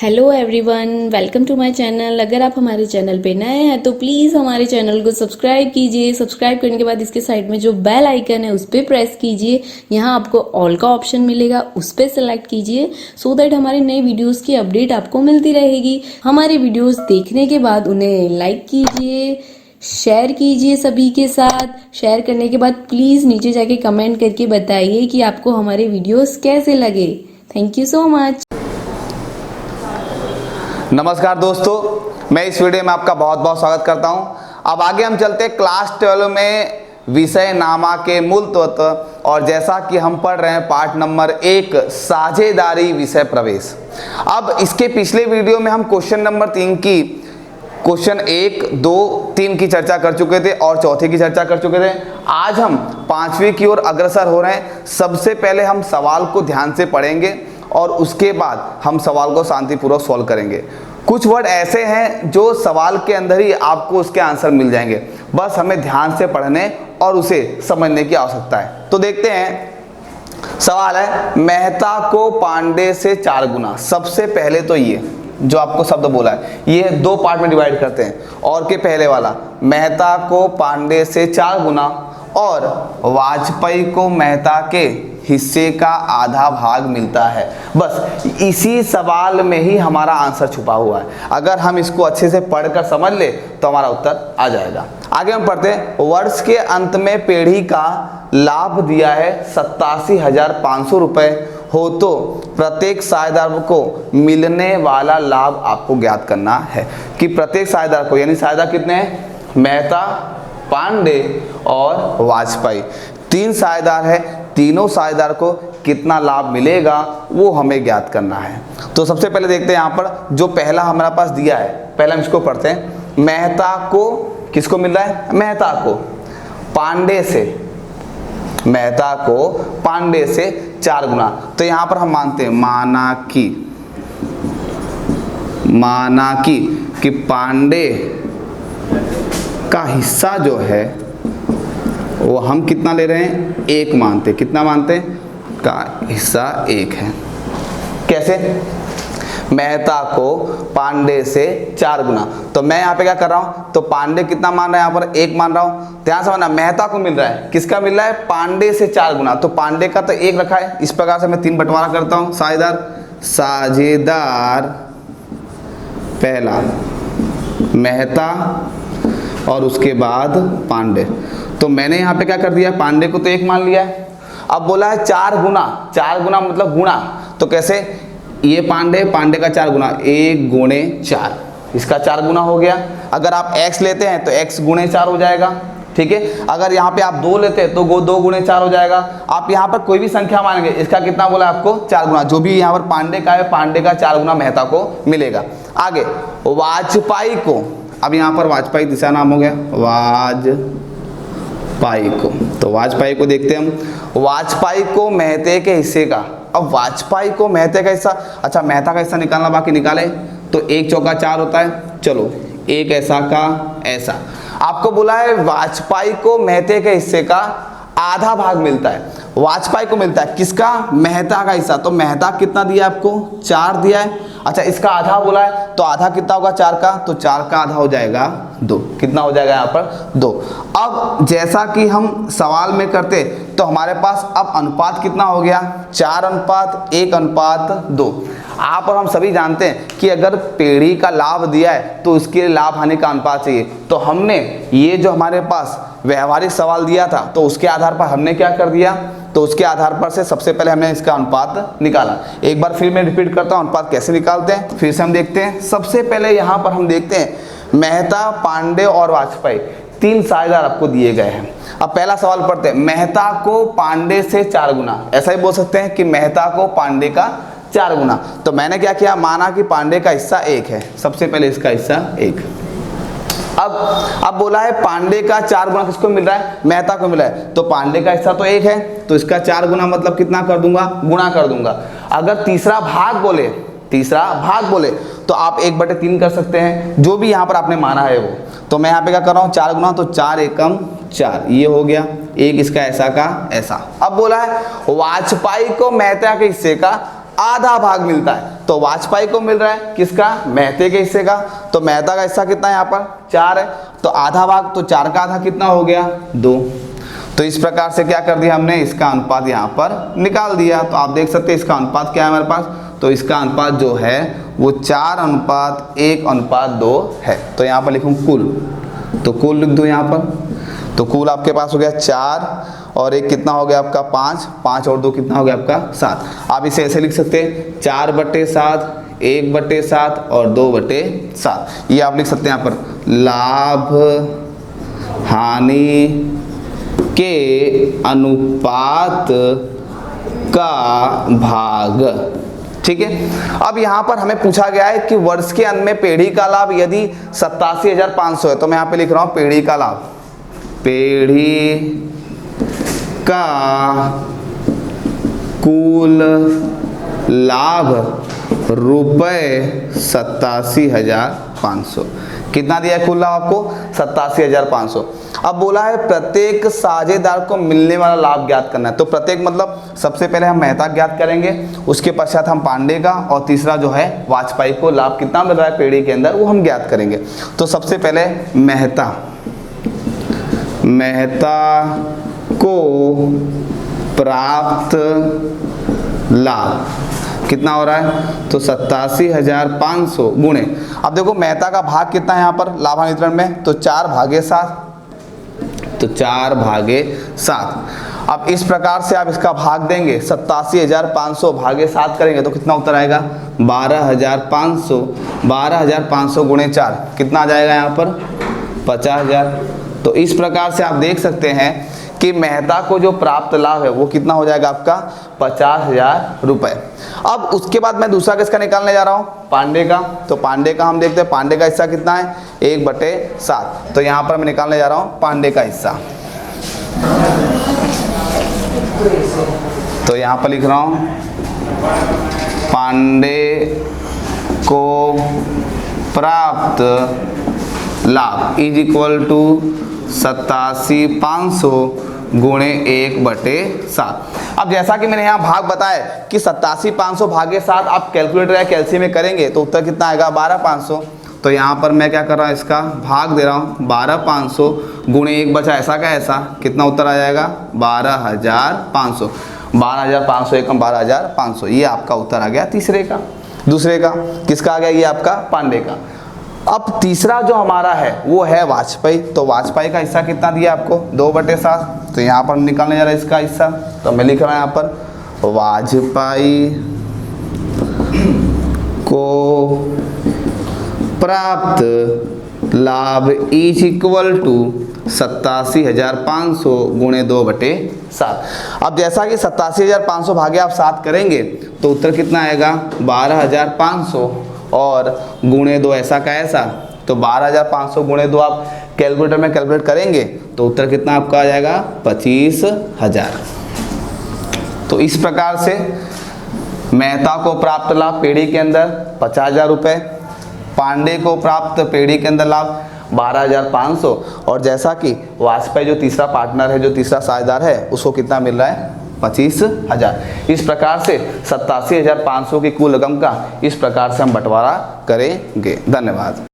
Hello everyone, welcome to my channel. अगर आप हमारे चैनल पे नए हैं तो प्लीज़ हमारे चैनल को सब्सक्राइब कीजिए। सब्सक्राइब करने के बाद इसके साइड में जो बेल आइकन है उस पर प्रेस कीजिए। यहाँ आपको ऑल का ऑप्शन मिलेगा, उस पर सेलेक्ट कीजिए सो दैट हमारे नए वीडियोस की अपडेट आपको मिलती रहेगी। हमारे वीडियोस देखने के बाद उन्हें लाइक कीजिए, शेयर कीजिए सभी के साथ। शेयर करने के बाद प्लीज़ नीचे जाके कमेंट करके बताइए कि आपको हमारे वीडियोस कैसे लगे। Thank you so much. नमस्कार दोस्तों, मैं इस वीडियो में आपका बहुत बहुत स्वागत करता हूं। अब आगे हम चलते हैं क्लास 12 में विषय नामा के मूल तत्व, और जैसा कि हम पढ़ रहे हैं पार्ट नंबर 1 साझेदारी विषय प्रवेश। अब इसके पिछले वीडियो में हम क्वेश्चन नंबर 3 की क्वेश्चन 1, 2, 3 की चर्चा कर चुके थे और चौथे की चर्चा कर चुके थे। आज हम 5वीं की ओर अग्रसर हो रहे हैं। सबसे पहले हम सवाल को ध्यान से पढ़ेंगे और उसके बाद हम सवाल को शांतिपूर्वक सॉल्व करेंगे। कुछ वर्ड ऐसे हैं जो सवाल के अंदर ही आपको उसके आंसर मिल जाएंगे, बस हमें ध्यान से पढ़ने और उसे समझने की आवश्यकता है। तो देखते हैं, सवाल है मेहता को पांडे से 4 गुना। सबसे पहले तो ये जो आपको शब्द बोला है ये 2 पार्ट में डिवाइड करते हैं। और के पहले वाला मेहता को पांडे से 4 गुना और वाजपेयी को मेहता के हिस्से का आधा भाग मिलता है। बस इसी सवाल में ही हमारा आंसर छुपा हुआ है। अगर हम इसको अच्छे से पढ़कर समझ ले तो हमारा उत्तर आ जाएगा। आगे हम पढ़ते हैं, वर्ष के अंत में पीढ़ी का लाभ दिया है 87,500 रुपए हो तो प्रत्येक साझेदार को मिलने वाला लाभ आपको ज्ञात करना है। कि प्रत्येक साझेदार को, यानी साझेदार कितने हैं? मेहता, पांडे और वाजपेयी, 3 साझेदार है। तीनों साझेदार को कितना लाभ मिलेगा वो हमें ज्ञात करना है। तो सबसे पहले देखते हैं यहाँ पर जो पहला हमारे पास दिया है, पहले हम इसको पढ़ते हैं। मेहता को किसको मिल रहा है? मेहता को पांडे से, मेहता को पांडे से 4 गुना। तो यहाँ पर हम मानते हैं माना कि पांडे का हिस्सा जो है वो हम कितना ले रहे हैं? 1 मानते। कितना मानते हैं? का हिस्सा 1 है। कैसे? मेहता को पांडे से 4 गुना। तो मैं यहाँ पे क्या कर रहा हूँ, तो पांडे कितना मान रहा है? यहाँ पर 1 मान रहा हूँ। ध्यान से मानना, मेहता को मिल रहा है, किसका मिल रहा है? पांडे से 4 गुना। तो पांडे का तो 1 रखा है। इस प्रकार से मैं 3 बंटवारा करता हूँ। साझेदार पहला मेहता और उसके बाद पांडे। तो मैंने यहाँ पे क्या कर दिया, पांडे को तो 1 मान लिया है। अब बोला है 4 गुना। 4 गुना मतलब गुणा। तो कैसे? ये पांडे का 4 गुना, 1 गुणे 4, इसका 4 गुना हो गया। अगर आप x लेते हैं तो x गुणे 4 हो जाएगा। ठीक है। अगर यहाँ पे आप 2 लेते हैं तो 2 गुणे 4 हो जाएगा। आप यहाँ पर कोई भी संख्या मानेंगे, इसका कितना बोला आपको? 4 गुना। जो भी यहाँ पर पांडे का है, पांडे का 4 गुना मेहता को मिलेगा। आगे वाजपेयी को, अब यहाँ पर वाजपेयी तीसरा नाम हो गया, वाजपेयी को। तो वाजपेयी को देखते हैं हम। वाजपेयी को मेहते के हिस्से का। अब वाजपेयी को मेहते का हिस्सा, अच्छा मेहता का हिस्सा निकालना बाकी निकाले तो 1 चौका 4 होता है। चलो 1 ऐसा का ऐसा। आपको बोला है वाजपेयी को मेहते के हिस्से का आधा भाग मिलता है। वाजपेयी को मिलता है किसका? मेहता का हिस्सा। तो मेहता कितना दिया आपको? 4 दिया है। अच्छा इसका आधा बोला है तो आधा कितना होगा 4 का? तो 4 का आधा हो जाएगा 2। कितना हो जाएगा यहाँ पर? 2। अब जैसा कि हम सवाल में करते तो हमारे पास अब अनुपात कितना हो गया? 4:1:2। आप और हम सभी जानते हैं कि अगर पीढ़ी का लाभ दिया है तो उसके लाभ हानि का अनुपात चाहिए। तो हमने ये जो हमारे पास व्यवहारिक सवाल दिया था तो उसके आधार पर हमने क्या कर दिया, तो उसके आधार पर से सबसे पहले हमने इसका अनुपात निकाला। एक बार फिर मैं रिपीट करता हूँ अनुपात कैसे निकालते हैं, फिर से हम देखते हैं। सबसे पहले यहाँ पर हम देखते हैं मेहता, पांडे और वाजपेयी 3 साझेदार आपको दिए गए हैं। अब पहला सवाल पढ़ते हैं। मेहता को पांडे से 4 गुना, ऐसा ही बोल सकते हैं कि मेहता को पांडे का 4 गुना। तो मैंने क्या किया, माना कि पांडे का हिस्सा 1 है। सबसे पहले इसका हिस्सा 1। अब बोला है पांडे का 4 गुना किसको मिल रहा है? मेहता को मिला है। तो पांडे का हिस्सा तो 1 है, तो इसका 4 गुना मतलब कितना कर दूंगा? गुणा कर दूंगा। अगर तीसरा भाग बोले तो आप 1/3 कर सकते हैं, जो भी यहाँ पर आपने माना है वो। तो मैं यहाँ पे क्या कर रहा हूँ? 4 गुना, तो 4 एकम 4, ये हो गया। 1 इसका ऐसा का ऐसा। अब बोला है वाजपेयी को मेहता के हिस्से का आधा भाग मिलता है। तो वाजपेयी को मिल रहा है किसका, मेहते के हिस्से का। तो मेहता का हिस्सा कितना है यहाँ पर 4 है, तो आधा भाग, तो 4 का आधा कितना हो गया 2। तो इस प्रकार से क्या कर दिया हमने, इसका अनुपात यहाँ पर निकाल दिया। तो आप देख सकते हैं इसका अनुपात क्या है हमारे पास, तो इसका अनुपात जो है वो 4:1:2 है। तो यहाँ पर लिखूँ कुल, तो कुल लिख दूँ यहाँ पर, तो कुल आपके पास हो गया 4 और 1 कितना हो गया आपका 5, 5 और 2 कितना हो गया आपका 7। आप इसे ऐसे लिख सकते हैं 4/7, 1/7 और 2/7। ये आप लिख सकते हैं यहाँ पर लाभ हानि के अनुपात का भाग। ठीक है, अब यहाँ पर हमें पूछा गया है कि वर्ष के अंत में पेढ़ी का लाभ यदि 87,500 है, तो मैं यहाँ पे लिख रहा हूँ पेढ़ी का लाभ, पेढ़ी का कुल लाभ रुपये 87,500। कितना दिया है कुल लाभ आपको 87,500। अब बोला है प्रत्येक साझेदार को मिलने वाला लाभ ज्ञात करना है। तो प्रत्येक मतलब सबसे पहले हम मेहता ज्ञात करेंगे, उसके पश्चात हम पांडे का, और तीसरा जो है वाजपेयी को लाभ कितना मिल रहा है पेढ़ी के अंदर वो हम ज्ञात करेंगे। तो सबसे पहले मेहता को प्राप्त लाभ कितना हो रहा है, तो 87,500 गुणे, अब देखो मेहता का भाग कितना है यहाँ पर लाभांतरण में, तो 4/7, तो 4/7। अब इस प्रकार से आप इसका भाग देंगे 87,500 भागे 7 करेंगे तो कितना उत्तर आएगा 12,500, 12,500 गुणे 4 कितना आ जाएगा यहाँ पर 50,000। तो इस प्रकार से आप देख सकते हैं कि मेहता को जो प्राप्त लाभ है वो कितना हो जाएगा आपका 50,000 रुपए। अब उसके बाद मैं दूसरा किसका निकालने जा रहा हूँ, पांडे का। तो पांडे का हम देखते हैं, पांडे का हिस्सा कितना है 1/7। तो यहाँ पर मैं निकालने जा रहा हूँ पांडे का हिस्सा। तो यहाँ पर लिख रहा हूँ पांडे को प्राप्त लाभ इज इक्वल टू 87,500 गुणे 1/7। अब जैसा कि मैंने यहाँ भाग बताया कि 87,500 भागे 7 आप कैलकुलेटर या कैलसी में करेंगे तो उत्तर कितना आएगा 12,500। तो यहाँ पर मैं क्या कर रहा हूँ, इसका भाग दे रहा हूँ 12,500 गुणे 1 बचा ऐसा का ऐसा, कितना उत्तर आ जाएगा 12,500। 12,500 एकम 12,500, ये आपका उत्तर आ गया तीसरे का। दूसरे का किसका आ गया, ये आपका पांडे का। अब तीसरा जो हमारा है वो है वाजपेयी। तो वाजपेयी का हिस्सा कितना दिया आपको 2/7। तो यहाँ पर निकालने जा रहा है इसका हिस्सा, तो मैं लिख रहा हूँ यहाँ पर वाजपेयी को प्राप्त लाभ इज इक्वल टू 87,500 गुणे 2/7। अब जैसा कि 87,500 भागे आप 7 करेंगे तो उत्तर कितना आएगा 12,500 और गुणे 2 ऐसा का ऐसा। तो 12,500 गुणे 2 आप कैलकुलेटर में कैलकुलेट करेंगे तो उत्तर कितना आपका आ जाएगा 25,000। तो इस प्रकार से मेहता को प्राप्त लाभ पेढ़ी के अंदर 50,000 रुपये, पांडे को प्राप्त पेढ़ी के अंदर लाभ 12,500, और जैसा कि वाजपेयी जो तीसरा पार्टनर है, जो तीसरा साझेदार है, उसको कितना मिल रहा है 25,000। इस प्रकार से 87,500 की कुल रकम का इस प्रकार से हम बंटवारा करेंगे। धन्यवाद।